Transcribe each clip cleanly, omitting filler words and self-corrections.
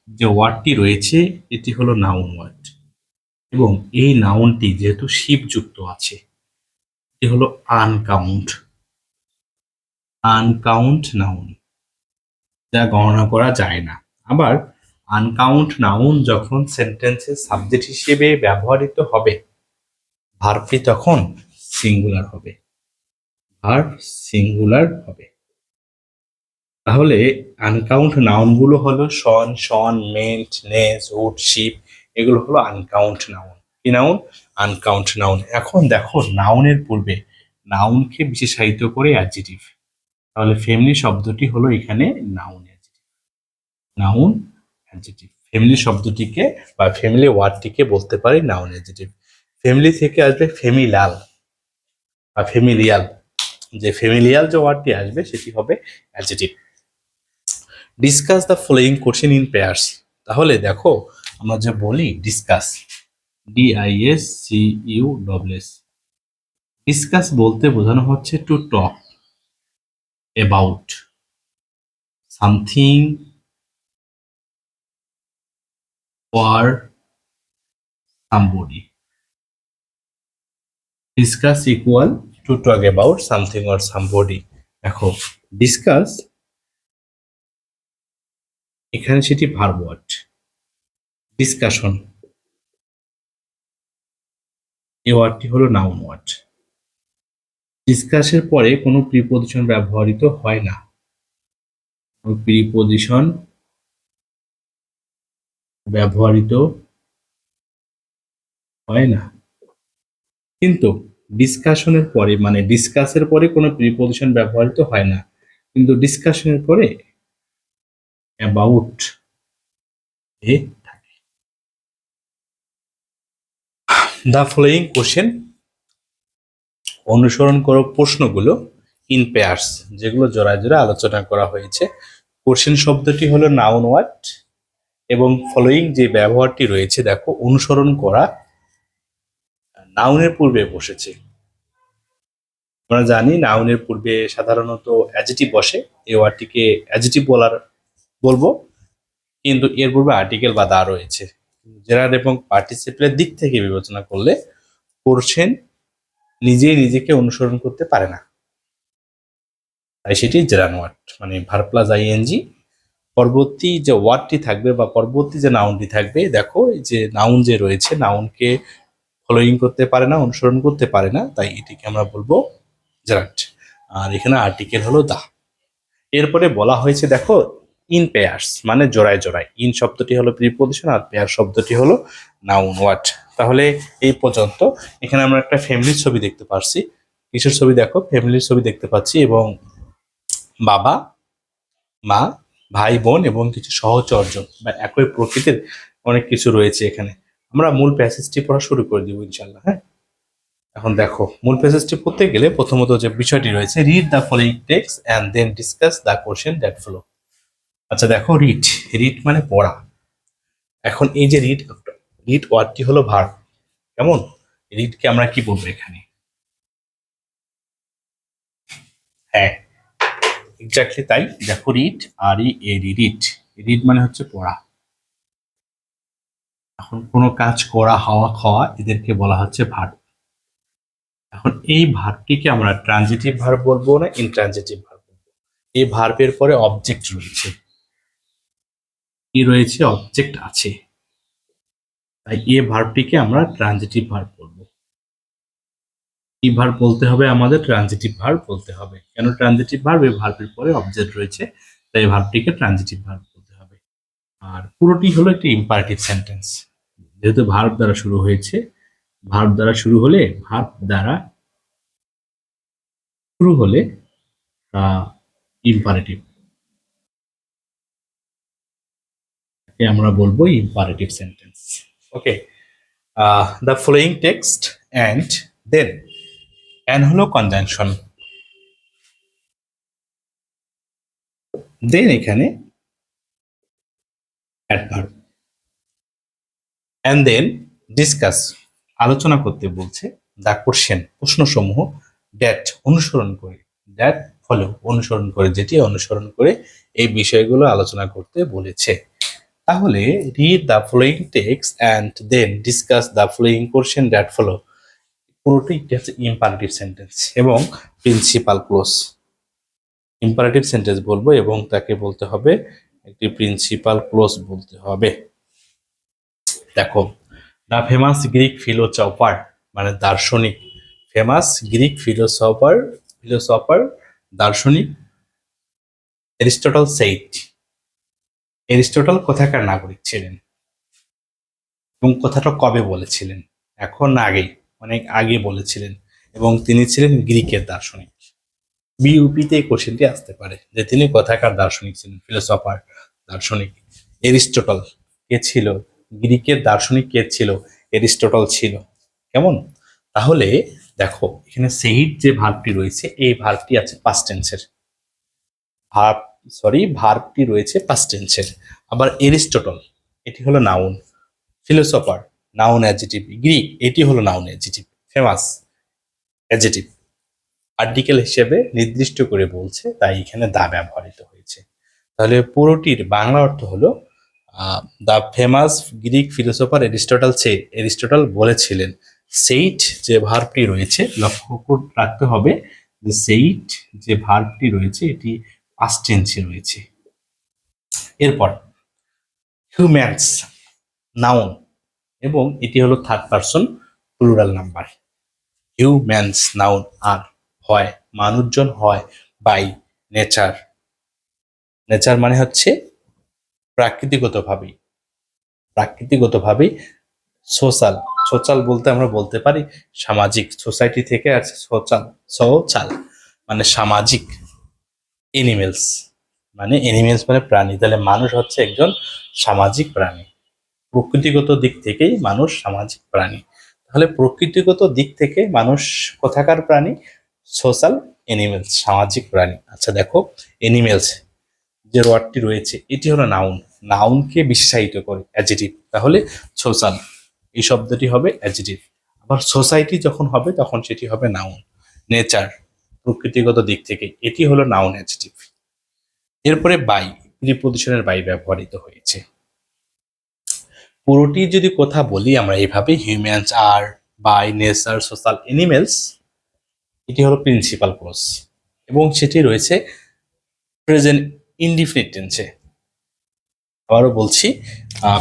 যে ওয়ার্ডটি রয়েছে এটি হলো নাউন ওয়ার্ড, এবং এই নাউনটি যেহেতু শিবযুক্ত আছে এটি হলো আনকাউন্ট, আনকাউন্ট নাউন, যা গণনা করা যায় না। আবার আনকাউন্ট নাউন যখন সেন্টেন্সের সাবজেক্ট হিসেবে ব্যবহৃত হবে, ভার্বটি তখন সিঙ্গুলার হবে, ভার্ব সিঙ্গুলার হবে। তাহলে আনকাউন্ট নাউনগুলো হলো শন, শন, মেন্ট, নেজ, উড, শিপ, এগুলো হলো আনকাউন্ট নাউন। কি নাউন? Uncount noun. এখন দেখো নাউনের পূর্বে নাউনকে বিশেষায়িত করে অ্যাডজেটিভ, তাহলে ফ্যামিলি শব্দটি হলো এখানে noun adjective, noun adjective. Family শব্দটিকে বা ফ্যামিলি ওয়ার্ডটিকে বলতে পারি নাউন অ্যাডজেটিভ। ফ্যামিলি থেকে আসবে ফেমিলাল বা ফেমিলিয়াল, যে ফেমিলিয়াল যে ওয়ার্ডটি আসবে সেটি হবে adjective. Discuss the following question in pairs. তাহলে দেখো আমরা যে বলি ডিসকাস, DISCUSS, ডিসকাস বলতে বোঝানো হচ্ছে to talk about something or somebody. Discuss equal to talk about something or somebody. দেখো ডিসকাস এখানে সেটি ভার্ব ওয়ার্ড, ডিসকাশন এই ওয়ার্ডটি হলো নাউন ওয়ার্ড। ডিসকাসের পরে কোনো প্রিপোজিশন ব্যবহৃত হয় না, প্রিপোজিশন ব্যবহৃত হয় না। কিন্তু ডিসকাশনের পরে মানে ডিসকাসের পরে কোনো প্রিপোজিশন ব্যবহৃত হয় না, কিন্তু ডিসকাশনের পরে অ্যাবাউট এ থাকে। দ্য ফলোয়িং কোশ্চেন, অনুসরণ করো প্রশ্নগুলো ইন পেয়ার্স, যেগুলো জোড়ায় জোড়ায় আলোচনা করা হয়েছে। কোশ্চেন শব্দটি হলো নাউন ওয়ার্ড এবং ফলোয়িং যে ব্যবহারটি রয়েছে দেখো অনুসরণ করা নাউনের পূর্বে বসেছে। আমরা জানি নাউনের পূর্বে সাধারণত অ্যাডজেটিভ বসে, এই ওয়ার্ডটিকে অ্যাডজেটিভ বলবো, কিন্তু এর পূর্বে আর্টিকেল বা দা রয়েছে। জেরার এবং পার্টিসিপের দিক থেকে বিবেচনা করলে কোশ্চেন নিজেই নিজেকে অনুসরণ করতে পারে না, তাই সেটি জেরান ওয়ার্ড মানে ভার্ব প্লাস আইএনজি। পরবর্তী যে ওয়ার্ডটি থাকবে বা পরবর্তী যে নাউনটি থাকবে, দেখো এই যে নাউন যে রয়েছে নাউনকে ফলোয়িং করতে পারে না, অনুসরণ করতে পারে না, তাই এটিকে আমরা বলবো জেরান্ট। আর এখানে আর্টিকেল হলো দা। এরপরে বলা হয়েছে দেখো ইন পেয়ার্স মানে জোড়ায় জোড়ায়। ইন শব্দটি হলো প্রিপোজিশন আর পেয়ার শব্দটি হলো নাউন ওয়ার্ড। তাহলে এই পর্যন্ত এখানে আমরা একটা ফ্যামিলির ছবি দেখতে পাচ্ছি। কিসের ছবি? দেখো ফ্যামিলির ছবি দেখতে পাচ্ছি, এবং বাবা, মা, ভাই, বোন এবং কিছু সহচর্য বা একই প্রকৃতির অনেক কিছু রয়েছে এখানে। আমরা মূল প্যাসেজটি পড়া শুরু করে দিব ইনশাল্লাহ। হ্যাঁ, এখন দেখো মূল প্যাসেজটি পড়তে গেলে প্রথমত যে বিষয়টি রয়েছে, read the following text and then discuss the question that follow. আচ্ছা দেখো রিড, রিড মানে পড়া। এখন এই যে রিড, রিড ওয়ার্ডটি হলো ভার্ব। কেমন? রিডকে আমরা কি বলবো এখানে? হ্যাঁ, এক্স্যাক্টলি তাই। দেখো রিড, আর ই রিড, রিড মানে হচ্ছে পড়া। এখন কোনো কাজ করা, হওয়া, খাওয়া, এদেরকে বলা হচ্ছে ভার্ব। এখন এই ভার্বটিকে আমরা ট্রানজিটিভ ভার্ব বলবো না ইনট্রানজিটিভ ভার্ব বলবো? এই ভার্বের পরে অবজেক্ট রয়েছে, কি রয়েছে? অবজেক্ট আছে, তাই এই ভার্বটিকে আমরা ট্রানজিটিভ ভার্ব বলবো। কি ভার্ব বলতে হবে? আমাদের ট্রানজিটিভ ভার্ব বলতে হবে। কেন ট্রানজিটিভ ভার্ব? এই ভার্বের পরে অবজেক্ট রয়েছে, তাই এই ভার্বটিকে ট্রানজিটিভ ভার্ব বলতে হবে। আর পুরোটি হলো একটি ইম্পারেটিভ সেন্টেন্স, যেহেতু ভার্ব দ্বারা শুরু হয়েছে। ভার্ব দ্বারা শুরু হলে, ভার্ব দ্বারা শুরু হলে ইম্পারেটিভ, আমরা বলবো imperative sentence. Okay, the following text and then, and হলো কনজাংশন, দেন এখানে অ্যাডভার্ব, অ্যান্ড দেন ডিসকাস আলোচনা করতে বলছে, দ্য কোশ্চেন প্রশ্নসমূহ, দ্যাট অনুসরণ করে, দ্যাট ফলো অনুসরণ করে, যেটি অনুসরণ করে এই বিষয়গুলো আলোচনা করতে বলেছে। তাহলে read the following text and then discuss the following question that follow. পুরোটাই হচ্ছে ইম্পারেটিভ সেন্টেন্স এবং প্রিন্সিপাল ক্লোজ। ইম্পারেটিভ সেন্টেন্স বলবো এবং তাকে বলতে হবে একটি প্রিন্সিপাল ক্লোজ বলতে হবে। দেখো, দ্য ফেমাস গ্রিক ফিলোসফার মানে দার্শনিক, ফেমাস গ্রিক ফিলোসফার দার্শনিক এরিস্টটল সেইট। এরিস্টটল কোথাকার নাগরিক ছিলেন এবং কথাটা কবে বলেছিলেন? এখন না আগে, অনেক আগে বলেছিলেন এবং তিনি ছিলেন গ্রিকের দার্শনিক। বিইউপিতে এই কোশ্চেনটি আসতে পারে যে তিনি কোথাকার দার্শনিক ছিলেন, ফিলোসফার দার্শনিক। এরিস্টটল কে ছিল? গ্রিকের দার্শনিক কে ছিল? এরিস্টটল ছিল। কেমন? তাহলে দেখো এখানে সেইট যে ভার্বটি রয়েছে এই ভার্বটি আছে পাস্ট টেন্সের। ভার্বটি রয়েছে পাস্ট টেন্সের। আবার এরিস্টটল এটি হলো noun, philosopher noun adjective, Greek এটি হলো noun adjective, famous adjective. Article হিসেবে নির্দিষ্ট করে বলছে তাই এখানে দা ব্যবহৃত হয়েছে। তাহলে পুরোটির বাংলা অর্থ হলো the famous Greek philosopher Aristotle বলেছিলেন। সেইট যে ভার্বটি রয়েছে লক্ষ্য রাখতে হবে যে সেইট যে ভার্বটি রয়েছে এটি পাস্ট টেন্সে রয়েছে। এরপর হিউম্যানস নাউন এবং এটি হলো third person plural number. Humans noun আর হয়, মানুষজন হয় বাই নেচার। নেচার মানে হচ্ছে প্রাকৃতিকভাবেই সোশ্যাল। সোশ্যাল বলতে আমরা বলতে পারি সামাজিক, সোসাইটি থেকে আছে সোশ্যাল মানে সামাজিক। এনিমেলস মানে প্রাণী, তাহলে মানুষ হচ্ছে একজন সামাজিক প্রাণী। প্রকৃতিগত দিক থেকেই মানুষ সামাজিক প্রাণী। তাহলে প্রকৃতিগত দিক থেকে মানুষ কোথাকার প্রাণী? সোশ্যাল এনিমেলস, সামাজিক প্রাণী। আচ্ছা দেখো, এনিমেলস যে ওয়ার্ডটি রয়েছে এটি হলো নাউন, নাউনকে বিশেষায়িত করে অ্যাডজেটিভ। তাহলে সোশ্যাল এই শব্দটি হবে অ্যাডজেটিভ। আবার সোসাইটি যখন হবে তখন সেটি হবে নাউন। নেচার প্রকৃতিগত দিক থেকে এটি হলো নাউন অ্যাডজেটিভ। এরপরে বাই, প্রিপজিশনের বাই ব্যবহৃত হয়েছে। পুরোটি যদি কথা বলি আমরা এইভাবে, humans are by nature social animals, এটি হলো প্রিন্সিপাল ক্লোজ এবং সেটি রয়েছে প্রেজেন্ট ইনডিফিনিট টেন্সে। আবারও বলছি,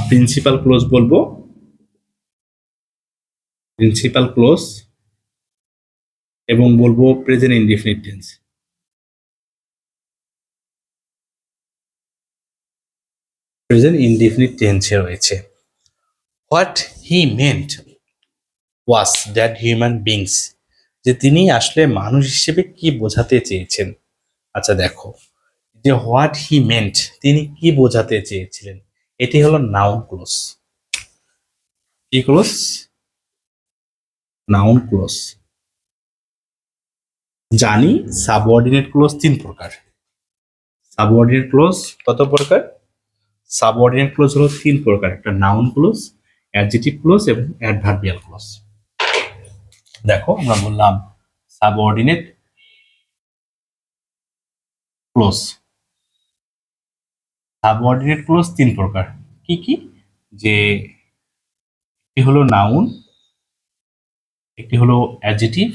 প্রিন্সিপাল ক্লোজ বলবো, প্রিন্সিপাল ক্লোজ এবং বলবো present indefinite tense. Present indefinite টেন্সে রয়েছে। What he meant was that human beings, যে তিনি আসলে মানুষ হিসেবে কি বোঝাতে চেয়েছেন। আচ্ছা দেখো, যে হোয়াট হি মেন্ট তিনি কি বোঝাতে চেয়েছিলেন, এটি হলো নাউন ক্লোজ। কি ক্লোজ? Noun clause. জানি সাবঅর্ডিনেট ক্লোজ 3 প্রকার। সাবঅর্ডিনেট ক্লোজ কত প্রকার? সাবঅর্ডিনেট ক্লোজ হলো 3 প্রকার, একটা নাউন ক্লোজ, অ্যাডজেটিভ ক্লোজ এবং অ্যাডভার্বিয়াল ক্লোজ। দেখো আমরা বললাম সাবঅর্ডিনেট ক্লোজ। সাবঅর্ডিনেট ক্লোজ 3 প্রকার। কি কি? যে একটি হলো নাউন, একটি হলো অ্যাডজেটিভ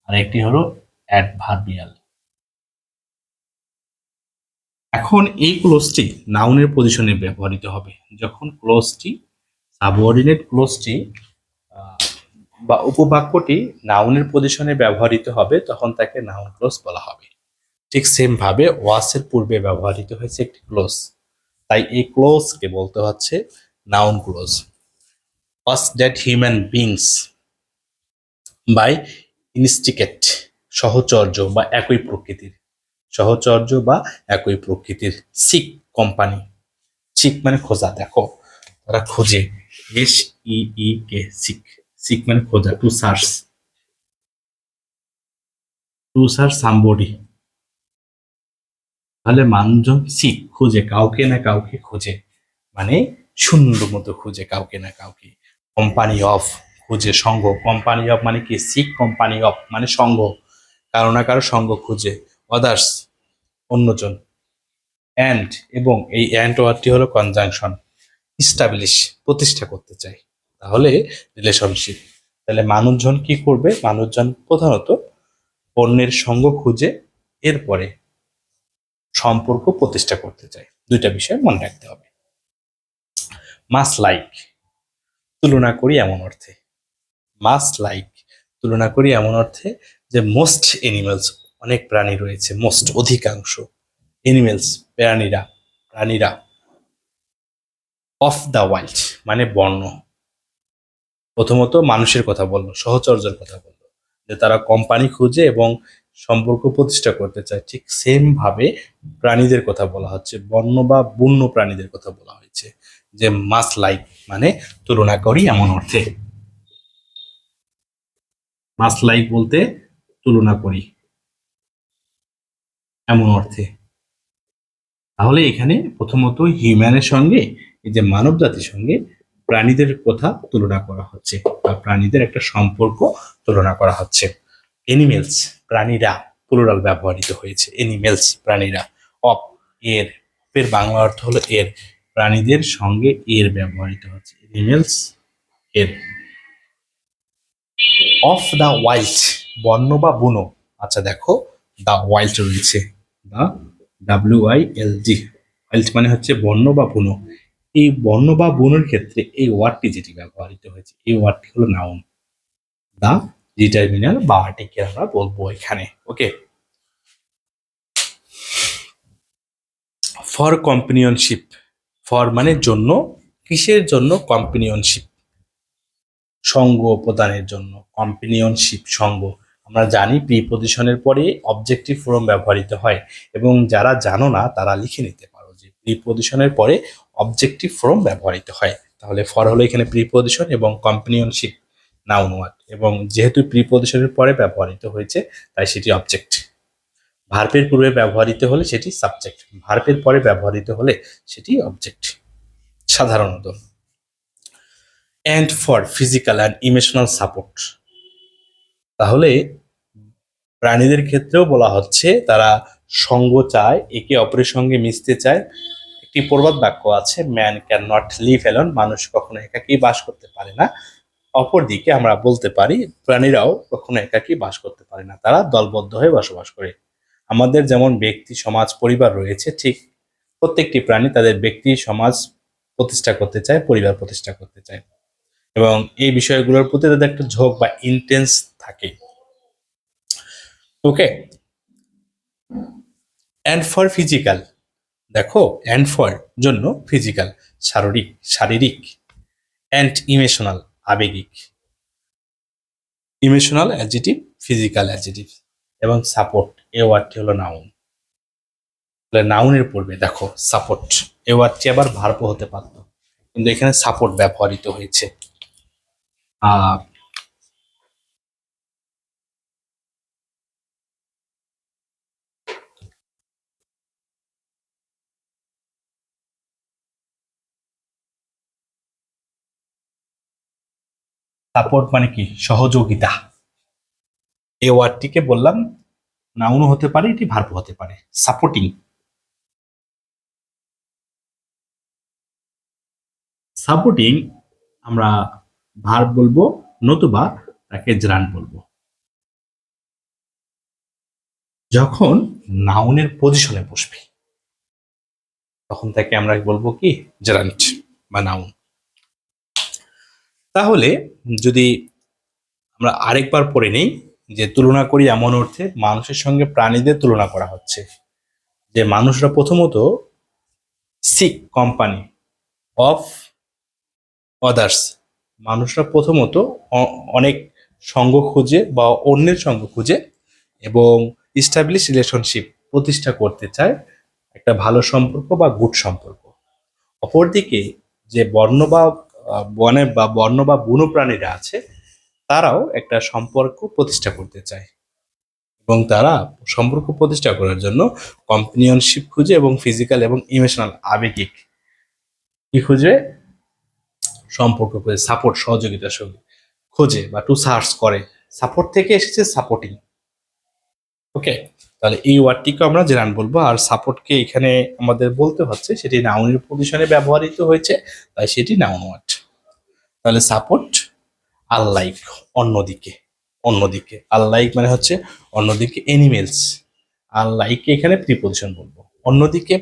আর একটি হলো অ্যাডভার্বিয়াল। এখন এই ক্লোজটি নাউনের পজিশনে ব্যবহৃত হবে। যখন ক্লোজটি সাবঅর্ডিনেট ক্লোজটি বা উপবাক্যটি নাউনের পজিশনে ব্যবহৃত হবে তখন তাকে নাউন ক্লোজ বলা হবে। ঠিক সেম ভাবে ওয়াসের পূর্বে ব্যবহৃত হয়েছে একটি ক্লোজ, তাই এই ক্লোজকে বলতে হচ্ছে noun clause. Was that human beings by instinct, সহচর্য বা একই প্রকৃতির, সহচর্য বা একই প্রকৃতির। সিক কোম্পানি, সিক মানে খোঁজা, দেখো তারা খোঁজে, SEEK সিক, সিক মানে খোঁজা, টু সার্চ সামবডি। তাহলে মানুষজন সিক খুঁজে, কাউকে না কাউকে খুঁজে, মানে শূন্য মতো খুঁজে কাউকে না কাউকে। কোম্পানি অফ খুঁজে, সংঘ, কোম্পানি অফ মানে কি? সিক কোম্পানি অফ মানে সংঘ, কারো না কারো সঙ্গ খুঁজে। অদার্স অন্যজন, অ্যান্ড এবং এই অ্যান্ড ওয়ার্ডটি হলো কনজাংশন, ইস্টাবলিশ প্রতিষ্ঠা করতে চাই, তাহলে রিলেশনশিপ। তাহলে মানুষজন কি করবে? মানুষজন প্রধানত পণ্যের সঙ্গ খুঁজে এরপরে সম্পর্ক প্রতিষ্ঠা করতে চায়। দুইটা বিষয় মনে রাখতে হবে। মাস লাইক, তুলনা করি এমন অর্থে। মাস লাইক, তুলনা করি এমন অর্থে যে মোস্ট এনিমেলস, অনেক প্রাণী রয়েছে, মোস্ট অধিকাংশ, এনিমেলস প্রাণীরা অফ দ্য ওয়াইল্ড মানে বন্য। প্রথমত মানুষের কথা বললো, সহচর্যের কথা বললো, যে তারা কোম্পানি খুঁজে এবং সম্পর্ক প্রতিষ্ঠা করতে চায়। ঠিক সেম ভাবে প্রাণীদের কথা বলা হচ্ছে, বন্য বা বন্য প্রাণীদের কথা বলা হয়েছে, যে মাস লাইক মানে তুলনা করি এমন অর্থে। মাস লাইক বলতে তুলনা করি এমন অর্থে। তাহলে এখানে প্রথমত হিউম্যানের সঙ্গে, এই যে মানব জাতির সঙ্গে প্রাণীদের কথা তুলনা করা হচ্ছে, বা প্রাণীদের একটা সম্পর্ক তুলনা করা হচ্ছে। এনিমেলস প্রাণীরা প্লুরাল ব্যবহৃত হয়েছে, এনিমেলস প্রাণীরা। অফ এর, এর বাংলা অর্থ হলো এর, প্রাণীদের সঙ্গে এর ব্যবহৃত হচ্ছে, এনিমেলস এর। অফ দ্য ওয়াইল্ড বন্য বা বুনো। আচ্ছা দেখো, দ্য ওয়াইল্ড রয়েছে, দ্য WILD, ওয়াইল্ড মানে হচ্ছে বন্য বা বুনো। এই বন্য বা বুনোর ক্ষেত্রে এই ওয়ার্ডটি যেটি ব্যবহৃত হয়েছে, এই ওয়ার্ডটি হলো নাউন, দা ডিটারমিনার বা আর্টিকেল আমরা বলবো এখানে। ওকে, ফর কম্পানিয়নশিপ, ফর মানে জন্য, কিসের জন্য? কম্পানিয়নশিপ, সঙ্গ প্রদানের জন্য। কম্পানিয়নশিপ সঙ্গ, আমরা জানি প্রিপজিশনের পরে অবজেক্টিভ ফর্ম ব্যবহৃত হয়, এবং যারা জানো না তারা লিখে নিতে পারো যে প্রিপজিশনের পরে অবজেক্টিভ ফর্ম ব্যবহৃত হয়। তাহলে ফর হলো এখানে প্রিপজিশন এবং কম্পানিয়নশিপ নাউন ওয়ার্ড, এবং যেহেতু প্রিপজিশনের পরে ব্যবহৃত হয়েছে তাই সেটি অবজেক্ট। ভার্বের পূর্বে ব্যবহৃত হলে সেটি সাবজেক্ট, ভার্বের পরে ব্যবহৃত হলে সেটি অবজেক্ট সাধারণত। And for physical and emotional support, তাহলে প্রাণীদের ক্ষেত্রেও বলা হচ্ছে তারা সঙ্গ চায়, একে অপরের সঙ্গে মিশতে চায়। একটি প্রবাদ বাক্য আছে, man can not live alone, মানুষ কখনো একাকী বাস করতে পারে না। অপরদিকে আমরা বলতে পারি প্রাণীরাও কখনো একাকী বাস করতে পারে না, তারা দলবদ্ধ হয়ে বসবাস করে। আমাদের যেমন ব্যক্তি, সমাজ, পরিবার রয়েছে, ঠিক প্রত্যেকটি প্রাণী তাদের ব্যক্তি, সমাজ প্রতিষ্ঠা করতে চায়, পরিবার প্রতিষ্ঠা করতে চায়, এবং এই বিষয়গুলোর প্রতি তাদের একটা ঝোঁক বা ইন্টেন্স থাকে। ওকে, অ্যান্ড ফর ফিজিক্যাল, দেখো অ্যান্ড ফর জন্য ফিজিক্যাল শারীরিক, অ্যান্ড ইমোশনাল আবেগিক, ইমোশনাল অ্যাডজেটিভ, ফিজিক্যাল অ্যাডজেটিভ, এবং সাপোর্ট এ ওয়ার্ডটি হলো নাউন। তাহলে নাউনের পূর্বে দেখো সাপোর্ট, এ ওয়ার্ডটি আবার ভার্ব হতে পারত, কিন্তু এখানে সাপোর্ট ব্যবহৃত হয়েছে। সাপোর্ট মানে কি? সহযোগিতা। এই ওয়ার্ডটিকে বললাম নাউনও হতে পারে, এটি ভার্ব হতে পারে। সাপোর্টিং, সাপোর্টিং আমরা ভার্ব বলবো, নতুবা তাকে জার্ন বলবো। যখন নাউনের পজিশনে বসবে তখন তাকে আমরা বলবো কি? জারান্ট বা নাউন। তাহলে যদি আমরা আরেকবার পড়ে নেই, যে তুলনা করি এমন অর্থে মানুষের সঙ্গে প্রাণীদের তুলনা করা হচ্ছে, যে মানুষরা প্রথমত সিক কোম্পানি অফ আদার্স, মানুষরা প্রথমত অনেক সঙ্গ খুঁজে বা অন্যের সঙ্গ খুঁজে, এবং ইস্টাবলিশ রিলেশনশিপ প্রতিষ্ঠা করতে চায়, একটা ভালো সম্পর্ক বা গুড সম্পর্ক। অপরদিকে যে বন্য বা বনে বা বন্য বা বুনো প্রাণীরা আছে, তারাও একটা সম্পর্ক প্রতিষ্ঠা করতে চায়, এবং তারা সম্পর্ক প্রতিষ্ঠা করার জন্য কম্পানিয়নশিপ খুঁজে, এবং ফিজিক্যাল এবং ইমোশনাল আবেগিক কি খুঁজে? সম্পর্ক খুঁজে, সাপোর্ট, সহযোগিতা খোঁজে বা টু সার্চ করে। সাপোর্ট থেকে এসেছে সাপোর্টিং। ওকে, তাহলে এই ওয়ার্ডটিকে আমরা জেরান বলবো, আর সাপোর্টকে এখানে আমাদের বলতে হচ্ছে সেটি নাউনের পজিশনে ব্যবহৃত হয়েছে, তাই সেটি নাউন ওয়ার্ড। তাহলে সাপোর্ট, আনলাইক অন্যদিকে, অন্যদিকে আনলাইক মানে হচ্ছে অন্যদিকে, এনিমেলস, আনলাইককে এখানে প্রিপজিশন বলবো, অন্যদিকে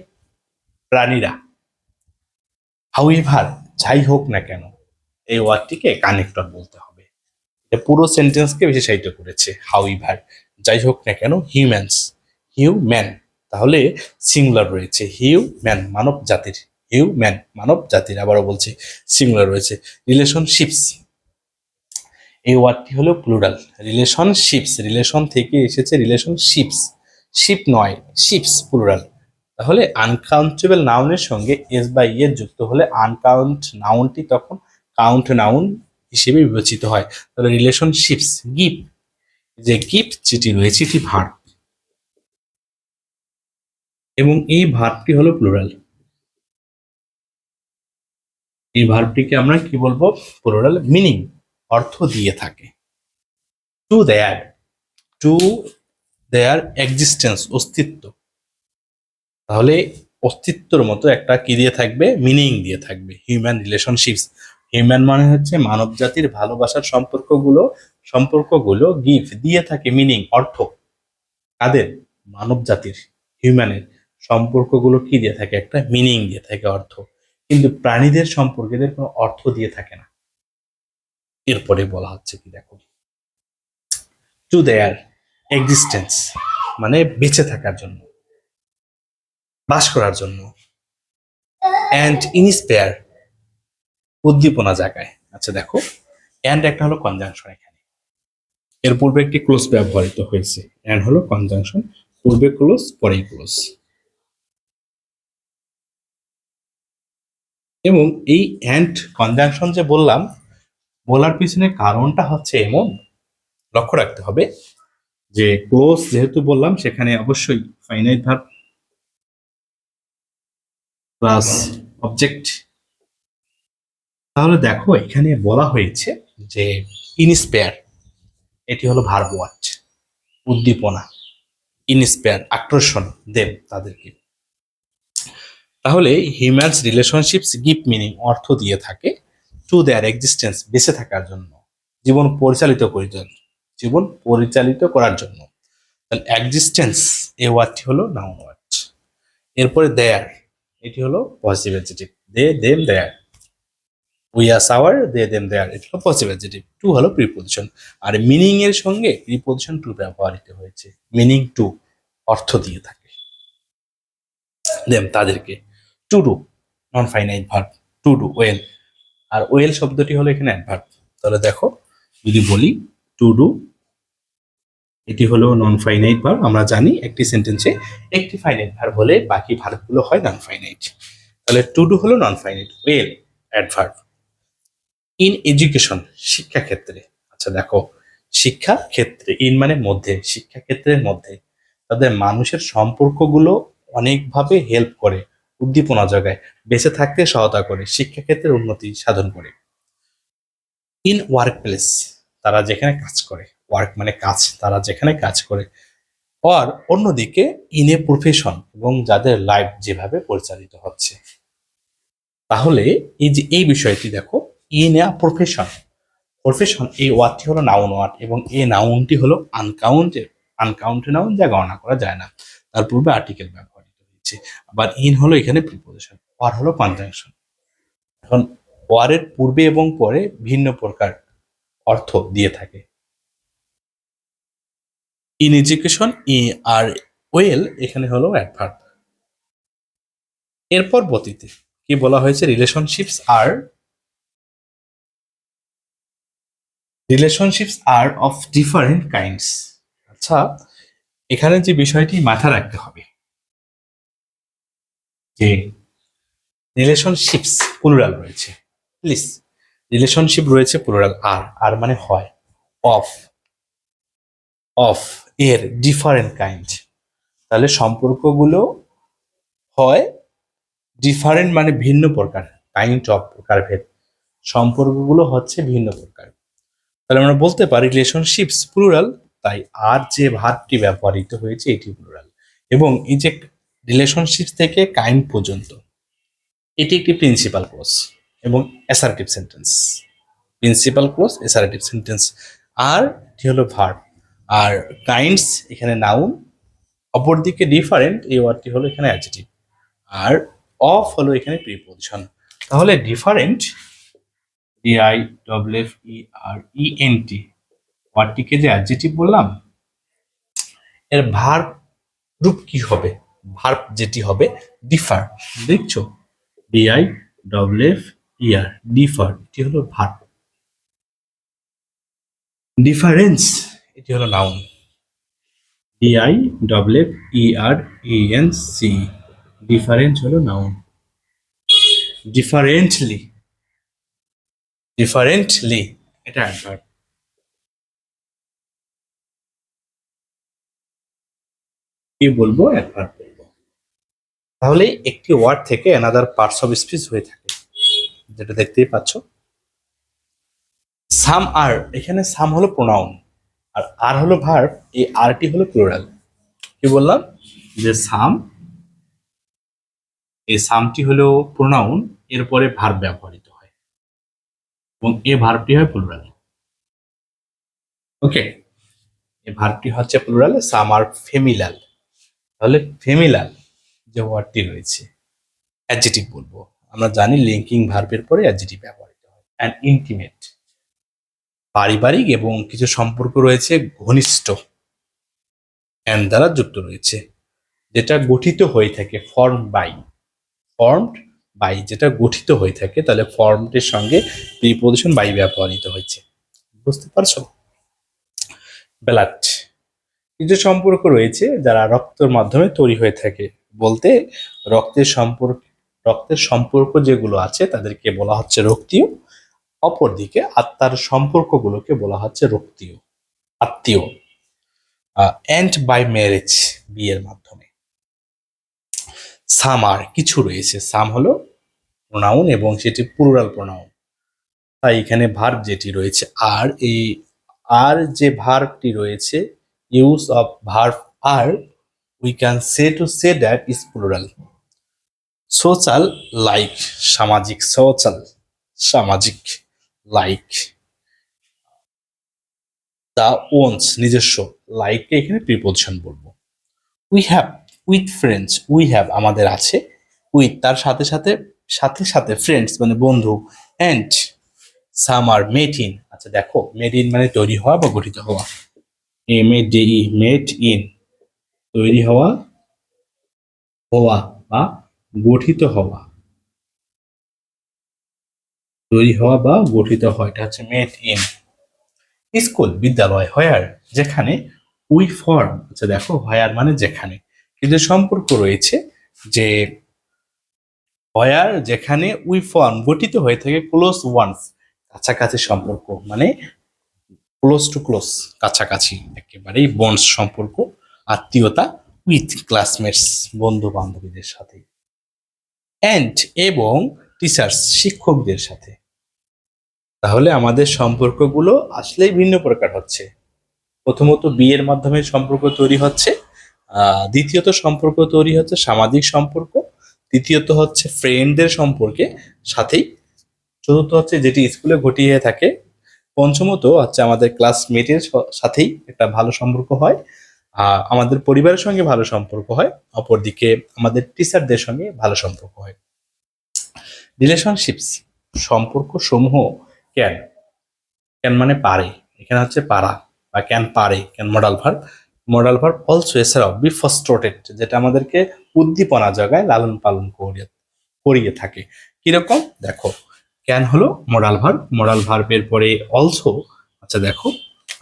প্রাণীরা, হাউএভার যাই হোক না কেন, এই ওয়ার্ডটিকে কানেক্টর বলতে হবে। পুরো সেন্টেন্সকে বিশেষায়িত করেছে, হাউএভার যাই হোক না কেন, হিউম্যানস, হিউম্যান, তাহলে সিঙ্গুলার রয়েছে, হিউম্যান মানব জাতির, হিউম্যান মানব জাতির, আবারও বলছি সিঙ্গুলার রয়েছে। রিলেশনশিপস, এই ওয়ার্ডটি হলো প্লুরাল, রিলেশনশিপস, রিলেশন থেকে এসেছে রিলেশনশিপস, শিপ নয় শিপস প্লুরাল। তাহলে আনকাউন্টেবল নাউনের সঙ্গে এস বা ইয়ের যুক্ত হলে আনকাউন্ট নাউনটি তখন কাউন্ট নাউন হিসেবে বিবেচিত হয়। তাহলে রিলেশনশিপস, গিভ, যে গিভ যেটি রয়েছে এটি ভার্ব, এবং এই ভার্বটি হলো প্লুরাল। এই ভার্বটিকে আমরা কি বলবো, প্লুরাল, মিনিং অর্থ দিয়ে থাকে। To their, to their existence অস্তিত্ব, তাহলে অস্তিত্বর মতো একটা কি দিয়ে থাকবে, মিনিং দিয়ে থাকবে। হিউম্যান রিলেশনশিপস, হিউম্যান মানে হচ্ছে মানব জাতির ভালোবাসার সম্পর্কগুলো, সম্পর্কগুলো গিভ দিয়ে থাকে মিনিং অর্থ, কাদের, মানব জাতির, হিউম্যানের সম্পর্কগুলো কি দিয়ে থাকে, একটা মিনিং দিয়ে থাকে, অর্থ। কিন্তু প্রাণীদের সম্পর্কে এদের কোনো অর্থ দিয়ে থাকে না। এরপরে বলা হচ্ছে কি দেখো, টু দেয়ার এক্সিস্টেন্স মানে বেঁচে থাকার জন্য, বাস করার জন্য, অ্যান্ড ইনস্পায়ার উদ্দীপনা জাগায়। আচ্ছা দেখো, অ্যান্ড একটা হলো কনজাংশন, এখানে এর পূর্বে একটি ক্লোজ ব্যবহৃত হয়েছে, অ্যান্ড হলো কনজাংশন, পূর্বে ক্লোজ পরেই ক্লোজ। এবং এই অ্যান্ড কনজাংশন যে বললাম, বলার পিছনে কারণটা হচ্ছে এমন, লক্ষ্য রাখতে হবে যে ক্লোজ যেহেতু বললাম সেখানে অবশ্যই ফাইনাইট ভার্ব প্লাস অবজেক্ট। তাহলে দেখো এখানে বলা হয়েছে যে ইনস্পায়ার, এটি হলো ভার্ব ওয়ার্ড, উদ্দীপনা, ইনস্পায়ার আকর্ষণ দেব তাদেরকে। তাহলে হিউম্যানস রিলেশনশিপস গিভ মিনিং অর্থ দিয়ে থাকে, টু দেয়ার এক্সিস্টেন্স বেঁচে থাকার জন্য, জীবন পরিচালিত করার জন্য, জীবন পরিচালিত করার জন্য। তাহলে এক্সিস্টেন্স এই ওয়ার্ডটি হলো নাউন ওয়ার্ড। এরপরে দেয়ার, এটি হলো positive adjective, they them their, we our সাওয়ার, দে দেম দেয়ার, এটি হলো পজিটিভ অ্যাডজেক্টিভ। টু হলো প্রিপোজিশন, আর মিনিং এর সঙ্গে প্রিপোজিশন টু ব্যবহৃত হয়েছে, মিনিং টু অর্থ দিয়ে থাকে, দেম তাদেরকে। To do non finite verb, to do well, আর ওয়েল শব্দটি হলো এখানে অ্যাডভার্ব। তাহলে দেখো যদি বলি টু ডু, এটি হলো নন ফাইনাইট ভার্ব, আমরা জানি একটি সেন্টেন্সে একটি ফাইনাইট ভার্ব হলে বাকি ভার্বগুলো হয় নন ফাইনাইট। তাহলে টু ডু হলো non finite, well adverb. In education শিক্ষা ক্ষেত্রে, আচ্ছা দেখো শিক্ষা ক্ষেত্রে, ইন মানে মধ্যে, শিক্ষা ক্ষেত্রের মধ্যে, তাদের মানুষের সম্পর্কগুলো অনেকভাবে হেল্প করে, উদ্দীপনা জোগায়, বেঁচে থাকতে সহায়তা করে, শিক্ষাক্ষেত্রের উন্নতি সাধন করে। ইন ওয়ার্ক প্লেস, তারা যেখানে কাজ করে, ওয়ার্ক মানে কাজ, তারা যেখানে কাজ করে। আর অন্যদিকে ইন এ প্রফেশন, এবং যাদের লাইফ যেভাবে পরিচালিত হচ্ছে। তাহলে এই যে এই বিষয়টি দেখো, ইন এ প্রফেশন, প্রফেশন এই ওয়ার্ডটি হলো নাউন ওয়ার্ড, এবং এই নাউনটি হলো আনকাউন্টেড, আনকাউন্টেড নাউন যা গণনা করা যায় না, তার পূর্বে আর্টিকেল ব্যবহৃত হয়েছে। আবার ইন হলো এখানে প্রিপোজিশন, ওয়ার হলো কনজাংশন। এখন ওয়ারের পূর্বে এবং পরে ভিন্ন প্রকার অর্থ দিয়ে থাকে। ইন এডুকেশন ই আর ওয়েল এখানে হলো অ্যাডভার্ব। এর পরবর্তীতে কি বলা হয়েছে, relationships are of different kinds. আচ্ছা এখানে যে বিষয়টি মাথায় রাখতে হবে যে রিলেশনশিপস প্লুরাল রয়েছে, প্লিজ, রিলেশনশিপ রয়েছে প্লুরাল, আর আর মানে হয়, অফ, অফ এর ডিফারেন্ট কাইন্ড, তাহলে সম্পর্কগুলো হয় ডিফারেন্ট মানে ভিন্ন প্রকার, কাইন্ড অফ প্রকারভেদ, সম্পর্কগুলো হচ্ছে ভিন্ন প্রকার। তাহলে আমরা বলতে পারি রিলেশনশিপস প্লুরাল তাই আর যে ভার্বটি ব্যবহৃত হয়েছে এটি প্লুরাল। এবং এই যে রিলেশনশিপ থেকে কাইন্ড পর্যন্ত এটি একটি প্রিন্সিপাল ক্লজ এবং assertive sentence. Principal clause, assertive sentence. আর এটি হলো ভার্ব। আর কাইন্ডস এখানে নাউন, অপরদিকে ডিফারেন্ট এই ওয়ার্ডটি হলো এখানে অ্যাডজেক্টিভ, আর অফ হলো এখানে প্রিপোজিশন। তাহলে ডিফারেন্ট, DIFFERENT ওয়ার্ডটিকে যে অ্যাডজেক্টিভ বললাম, এর ভার্ব রূপ কি হবে? ভার্ব যেটি হবে ডিফার। দেখছো, DIFFER, ডিফার, এটি হলো ভার্ব। ডিফারেন্স এটি হলো নাউন, DIFFERENC, ডিফারেন্স হলো নাউন। ডিফারেন্টলি, ডিফারেন্টলি এটা অ্যাডভার্ব। কি বলবো? অ্যাডভার্ব বলবো। তাহলে একটি ওয়ার্ড থেকে অ্যানাদার পার্টস অফ স্পিচ হয়ে থাকে, যেটা দেখতেই পাচ্ছ। সাম আর, এখানে সাম হলো প্রোনাউন আর হলো ভার্ব, এই আরটি হলো প্লুরাল। কি বললাম? যে সাম, এই সামটি হলো প্রোনাউন, এরপরে ভার্ব ব্যবহৃত হয় এবং এই ভার্বটি হয় প্লুরাল। ওকে, এই ভার্বটি হচ্ছে প্লুরাল, সাম আর ফেমিলাল। তাহলে ফেমিলাল যে ওয়ার্ডটি রয়েছে অ্যাডজেক্টিভ বলবো। আমরা জানি লিঙ্কিং ভার্বের পরে অ্যাডজেক্টিভ ব্যবহৃত হয়। অ্যান্ড ইন্টিমেট, পারিবারিক এবং কিছু সম্পর্ক রয়েছে ঘনিষ্ঠ, অ্যান্ড দ্বারা যুক্ত রয়েছে, যেটা গঠিত হয়ে থাকে ফর্মড বাই, যেটা গঠিত হয়ে থাকে, তাহলে ফর্মটির সঙ্গে প্রিপোজিশন বাই ব্যবহৃত হয়েছে। বুঝতে পারছো? ব্লাড, কিছু সম্পর্ক রয়েছে যারা রক্তের মাধ্যমে তৈরি হয়ে থাকে, বলতে রক্তের সম্পর্ক যেগুলো আছে তাদেরকে বলা হচ্ছে রক্তীয়, অপরদিকে আত্মার সম্পর্কগুলোকে বলা হচ্ছে রক্তীয়, আত্মীয়। অ্যান্ড বাই ম্যারেজ, বিয়ের মাধ্যমে। সাম আর, কিছু রয়েছে, সাম হলো প্রোনাউন এবং সেটি প্লুরাল প্রোনাউন, তাই এখানে ভার্ব যেটি রয়েছে আর, এই আর যে ভার্বটি রয়েছে, use of verb are, we can say that is plural. Social, like, সামাজিক, সোশ্যাল সামাজিক, লাইক। দা ওনস, নিজস্ব, লাইককে এখানে প্রিপোজিশন বলবো। We have, with friends, we have আমাদের আছে, উইথ তার সাথে সাথে, সাথে সাথে ফ্রেন্ডস মানে বন্ধু, and some are made in. আচ্ছা দেখো, মেড ইন মানে তৈরি হওয়া বা গঠিত হওয়া, MADE, মেড ইন, তৈরি হওয়া, হওয়া বা গঠিত হওয়া, তৈরি হওয়া বা গঠিত হওয়া, এটা হচ্ছে মেড ইন। স্কুল, বিদ্যালয়, হোয়ার যেখানে, উই ফর্ম, আচ্ছা দেখো হোয়ার মানে যেখানে, কিন্তু সম্পর্ক রয়েছে যে হোয়ার যেখানে, উই ফর্ম গঠিত হয়ে থাকে, ক্লোজ ওয়ান্স কাছাকাছি সম্পর্ক, মানে ক্লোজ টু ক্লোজ কাছাকাছি, একেবারেই বন্ডস সম্পর্ক, আত্মীয়তা, উইথ ক্লাসমেটস বন্ধু বান্ধবীদের সাথে, অ্যান্ড এবং টিচার্স শিক্ষকদের সাথে। তাহলে আমাদের সম্পর্কগুলো আসলেই ভিন্ন প্রকার হচ্ছে। প্রথমত বিয়ের মাধ্যমে সম্পর্ক তৈরি হচ্ছে, দ্বিতীয়ত সম্পর্ক তৈরি হচ্ছে সামাজিক সম্পর্ক, তৃতীয়ত হচ্ছে ফ্রেন্ডদের সম্পর্কে সাথেই, চতুর্থ হচ্ছে যেটি স্কুলে ঘটিয়ে থাকে, পঞ্চমত হচ্ছে আমাদের ক্লাসমেটের সাথেই একটা ভালো সম্পর্ক হয়, আমাদের পরিবারের সঙ্গে ভালো সম্পর্ক হয়, অপরদিকে আমাদের টিচারদের সঙ্গে ভালো সম্পর্ক হয়। রিলেশনশিপস, সম্পর্ক সমূহ, ক্যান, ক্যান মানে পারে, এখানে হচ্ছে পারা বা ক্যান পারে, ক্যান মডাল ভার্ব অলসো এছাড়াও বি ফ্রাস্ট্রেটেড, যেটা আমাদেরকে উদ্দীপনা জায়গায় লালন পালন করিয়ে থাকে। কিরকম দেখো, ক্যান হলো মডাল ভার্বের পরে অলসো, আচ্ছা দেখো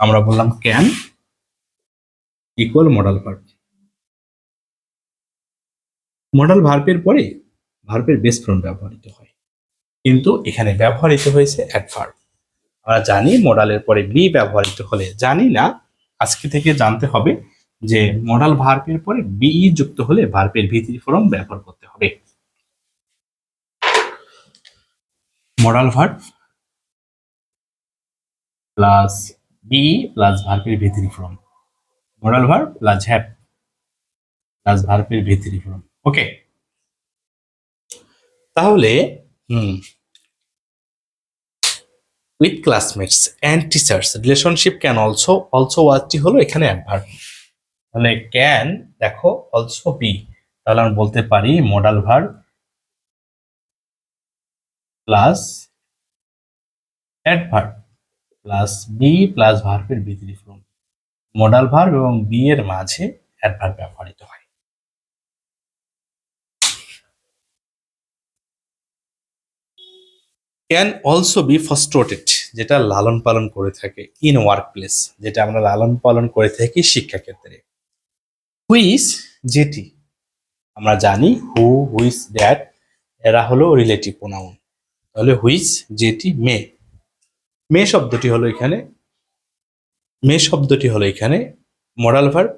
আমরা বললাম ক্যান ইকুয়াল মডাল ভার্বের পরে ভার্বের বেস ফর্ম ব্যবহৃত হয়, কিন্তু এখানে ব্যবহৃত হয়েছে অ্যাডভার্ব। আমরা জানি মডালের পরে বি ব্যবহৃত হলে, জানি না আজকে থেকে জানতে হবে যে মডাল ভার্বের পরে বি যুক্ত হলে ভার্বের ভিত্তি ফর্ম ব্যবহার করতে হবে। Modal verb plus be plus ভার্বের ভিত্তি form, modal verb plus have plus ভার্বের ভিতরি ফর্ম। ওকে, তাহলে with classmates and teachers relationship can also ওয়ার্ডটি হলো এখানে অ্যাডভার্ব। তাহলে ক্যান দেখো অলসো বি, তাহলে আমরা বলতে পারি modal verb plus adverb plus be plus ভার্বের ভিতরি ফর্ম। মডাল ভার্ব এবং বি এর মাঝে অ্যাডভার্ব ব্যবহৃত হয়। ক্যান অলসো বি ফস্ট্রেটেড, যেটা লালন পালন করে থাকে, ইন ওয়ার্ক প্লেস, যেটা আমরা লালন পালন করে থাকি শিক্ষাক্ষেত্রে। হুইচ যেটি, আমরা জানি হু, হুইচ, দ্যাট এরা হলো রিলেটিভ প্রোনাউন। তাহলে হুইচ যেটি মে শব্দটি হলো এখানে মডাল ভার্ব।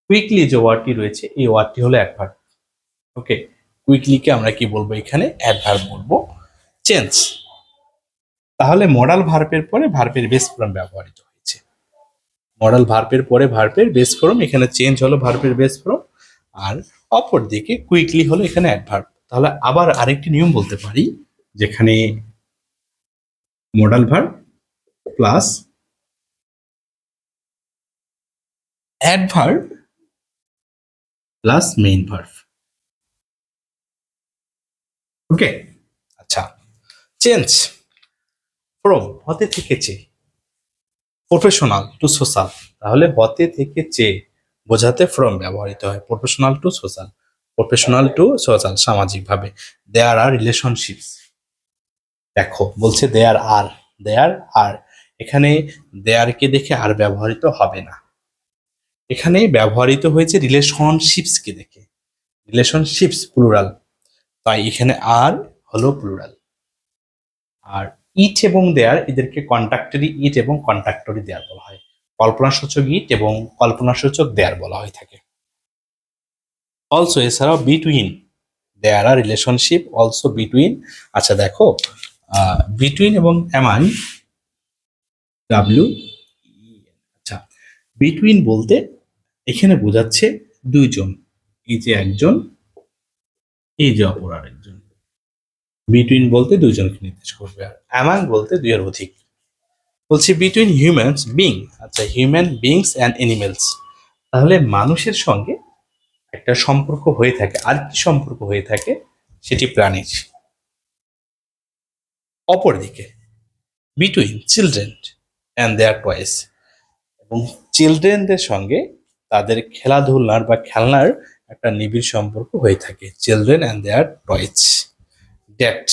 কুইকলি যে ওয়ার্ডটি রয়েছে এই ওয়ার্ডটি হলো অ্যাডভার্ব। ওকে, কুইকলিকে আমরা কি বলবো এখানে অ্যাডভার্ব বলবো। চেঞ্জ, তাহলে মডাল ভার্বের পরে ভার্বের বেস ফর্ম ব্যবহৃত হয়েছে। মডাল ভার্বের পরে ভার্বের বেস ফর্ম, এখানে চেঞ্জ হলো ভার্বের বেস ফর্ম, আর অপর দিকে কুইকলি হলো এখানে অ্যাডভার্ব। তাহলে আবার আরেকটি নিয়ম বলতে পারি, যেখানে modal verb plus adverb plus main verb. Okay, আচ্ছা, চেঞ্জ ফ্রম হতে থেকে চে, প্রফেশনাল টু সোশ্যাল, তাহলে হতে থেকে চে বোঝাতে ফ্রম ব্যবহৃত হয়। প্রফেশনাল টু সোশ্যাল সামাজিকভাবে। দেয়ার আর রিলেশনশিপস, দেখো বলছে দেয়ার আর, এখানে দেয়ারকে দেখে আর ব্যবহৃত হবে না, এখানে ব্যবহৃত হয়েছে রিলেশনশিপসকে দেখে। রিলেশনশিপস প্লুরাল, তাই এখানে আর হলো প্লুরাল। আর ইট এবং দেয়ার এদেরকে কন্ট্রাক্টরি ইট এবং কন্ট্রাক্টরি দেয়ার বলা হয়। কল্পনাসূচক ইট এবং কল্পনাসূচক দেয়ার বলা হয়ে থাকে। অলসো এছাড়াও বিটুইন, দেয়ার আর রিলেশনশিপ অলসো বিটুইন। আচ্ছা দেখো, বিটুইন এবং অ্যামাং ডাব্লিউ, আচ্ছা বিটুইন বলতে এখানে বোঝাচ্ছে দুইজন, এই যে একজন, এই যে অপর আরেকজন। বিটুইন বলতে দুইজনকে নির্দেশ করবে, আর অ্যামাং বলতে দুইয়ের অধিক। বলছি বিটুইন হিউম্যানস বিং, আচ্ছা হিউম্যান বিংস অ্যান্ড অ্যানিমেলস, তাহলে মানুষের সঙ্গে একটা সম্পর্ক হয়ে থাকে। আর কি সম্পর্ক হয়ে থাকে? সেটি প্রাণীর। অপরদিকে between children and their toys, এবং চিলড্রেনদের সঙ্গে তাদের খেলাধুলার বা খেলনার একটা নিবিড় সম্পর্ক হয়ে থাকে। Children and their toys. That,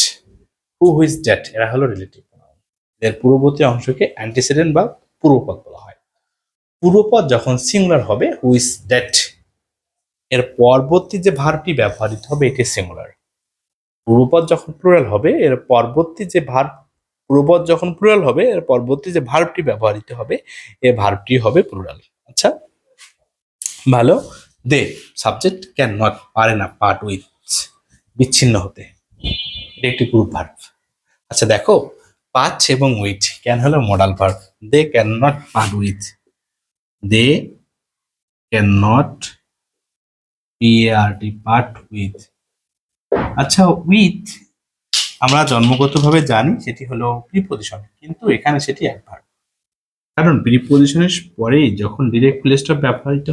who whose that এরা হলো রিলেটিভ। এর পূর্ববর্তী অংশকে অ্যান্টিসিডেন্ট বা পূর্বপদ বলা হয়। পূর্বপদ যখন সিঙ্গুলার হবে হুইজ ড্যাট, এর পরবর্তী যে ভার্বটি ব্যবহৃত হবে এটি সিঙ্গুলার। পূর্বপদ যখন প্লুরাল হবে এর পরবর্তী যে ভার্বটি ব্যবহৃত হবে এই ভার্বটি হবে প্লুরাল। আচ্ছা ভালো। দে সাবজেক্ট ক্যান নট, পারে না, পার্ট উইথ বিচ্ছিন্ন হতে, এটা একটি গ্রুপ ভার্ব। আচ্ছা দেখো, পাঁচ এবং উইথ, ক্যান হলো modal verb. They can not part with, they can not part with. আচ্ছা উইথ আমরা জন্মগতভাবে জানি সেটি হলো প্রিপজিশন, কিন্তু এখানে সেটি অ্যাডভার্ব। কারণ প্রিপজিশনের পরেই যখন ডিরেক্ট ফুল স্টপ ব্যবহৃত